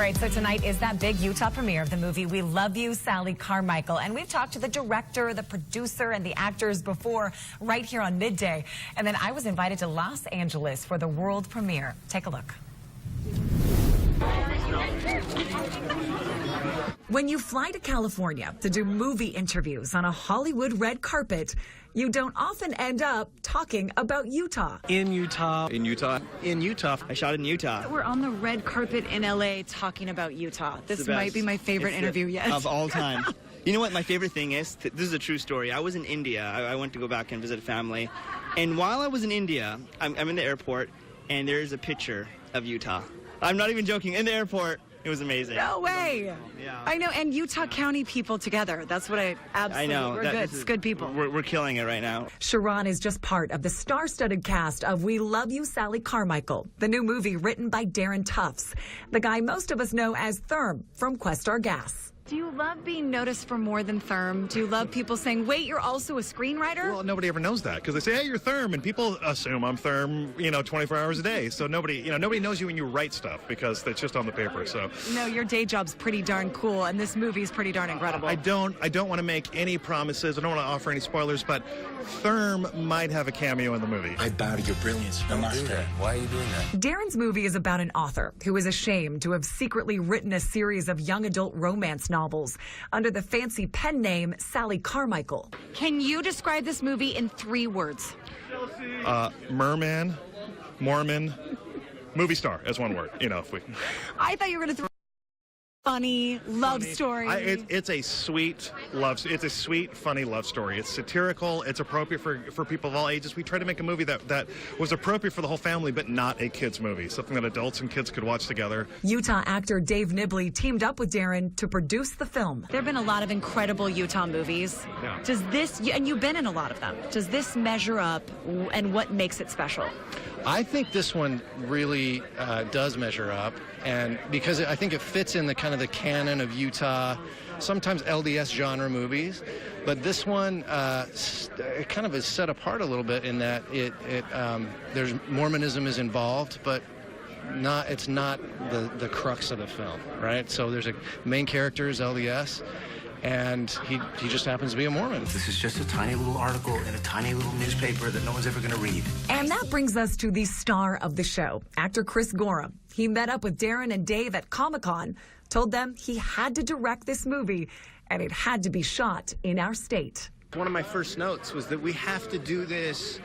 right, so tonight is that big Utah premiere of the movie We Love You, Sally Carmichael. And we've talked to the director, the producer, and the actors before right here on Midday. And then I was invited to Los Angeles for the world premiere. Take a look. When you fly to California to do movie interviews on a Hollywood red carpet, you don't often end up talking about Utah. In Utah. In Utah. In Utah. I shot in Utah. We're on the red carpet in LA talking about Utah. This might be my favorite interview yet. Of all time. You know what my favorite thing is? This is a true story. I was in India. I went to go back and visit family. And while I was in India, I'm in the airport, and there's a picture of Utah. I'm not even joking. In the airport. It was amazing. No way. Yeah. I know, and Utah County people together. That's what I absolutely, I know. We're good. It's good people. We're killing it right now. Sharon is just part of the star-studded cast of We Love You, Sally Carmichael, the new movie written by Darren Tufts, the guy most of us know as Therm from Questar Gas. Do you love being noticed for more than Therm? Do you love people saying, wait, you're also a screenwriter? Well, nobody ever knows that because they say, hey, you're Therm, and people assume I'm Therm, 24 hours a day. So nobody knows you when you write stuff because it's just on the paper. So no, your day job's pretty darn cool, and this movie's pretty darn incredible. I don't want to make any promises. I don't want to offer any spoilers, but Therm might have a cameo in the movie. I bow to your brilliance. Don't do that. Why are you doing that? Darren's movie is about an author who is ashamed to have secretly written a series of young adult romance novels under the fancy pen name Sally Carmichael. Can you describe this movie in 3 words? Merman, Mormon, movie star as one word. If we. I thought you were going to throw funny love story. It's a sweet love. It's a sweet, funny love story. It's satirical. It's appropriate for people of all ages. We tried to make a movie that was appropriate for the whole family, but not a kids movie. Something that adults and kids could watch together. Utah actor Dave Nibley teamed up with Darren to produce the film. There have been a lot of incredible Utah movies. Yeah. Does this, and you've been in a lot of them, does this measure up, and what makes it special? I think this one really does measure up, and because I think it fits in the kind of the canon of Utah, sometimes LDS genre movies, but this one it kind of is set apart a little bit in that there's Mormonism is involved, but it's not the crux of the film, right? So there's a main character is LDS. And he just happens to be a Mormon. This is just a tiny little article in a tiny little newspaper that no one's ever going to read. And that brings us to the star of the show, actor Chris Gorham. He met up with Darren and Dave at Comic-Con, told them he had to direct this movie, and it had to be shot in our state. One of my first notes was that we have to do this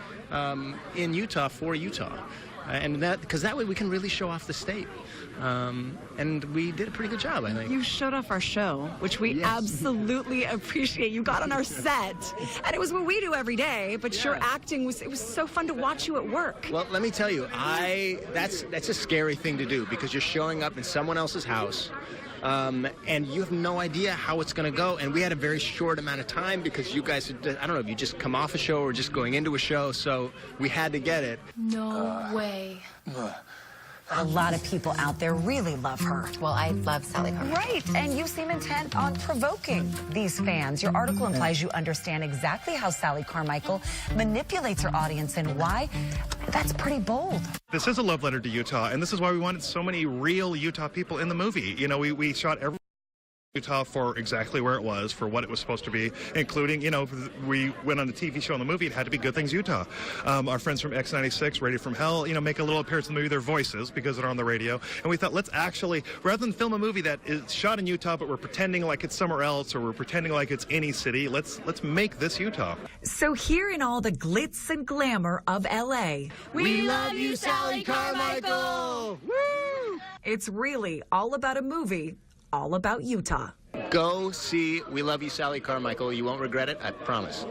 in Utah for Utah. Because that way we can really show off the state. And we did a pretty good job, I think. You showed off our show, which we absolutely appreciate. You got on our set, and it was what we do every day, but your acting it was so fun to watch you at work. Well, let me tell you, that's a scary thing to do because you're showing up in someone else's house. And you have no idea how it's going to go. And we had a very short amount of time because you guys, I don't know if you just come off a show or just going into a show, so we had to get it. No way. A lot of people out there really love her. Well, I love Sally Carmichael. Right, and you seem intent on provoking these fans. Your article implies you understand exactly how Sally Carmichael manipulates her audience and why. That's pretty bold. This is a love letter to Utah, and this is why we wanted so many real Utah people in the movie. We shot every Utah for exactly where it was, for what it was supposed to be, including, we went on the TV show in the movie, it had to be Good Things Utah. Our friends from X96, Radio from Hell, make a little appearance in the movie, their voices, because they're on the radio. And we thought, let's actually, rather than film a movie that is shot in Utah, but we're pretending like it's somewhere else, or we're pretending like it's any city, let's make this Utah. So here in all the glitz and glamour of LA, we love you, Sally Carmichael! Woo! It's really all about a movie all about Utah. Go see We Love You, Sally Carmichael. You won't regret it, I promise.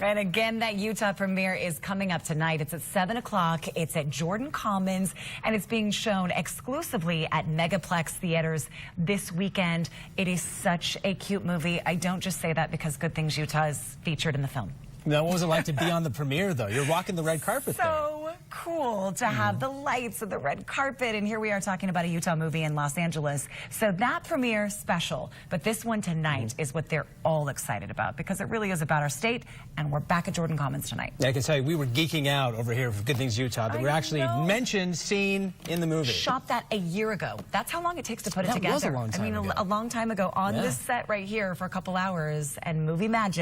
And again, that Utah premiere is coming up tonight. It's at 7 o'clock. It's at Jordan Commons, and it's being shown exclusively at Megaplex Theaters this weekend. It is such a cute movie. I don't just say that because Good Things Utah is featured in the film. Now, what was it like to be on the premiere, though? You're walking the red carpet there. So cool to have the lights and the red carpet, and here we are talking about a Utah movie in Los Angeles. So that premiere special, but this one tonight is what they're all excited about, because it really is about our state, and we're back at Jordan Commons tonight. I can tell you, we were geeking out over here for Good Things Utah that were actually mentioned, seen in the movie. Shot that a year ago. That's how long it takes to put it together. Was a long time ago. A long time ago on this set right here for a couple hours, and movie magic.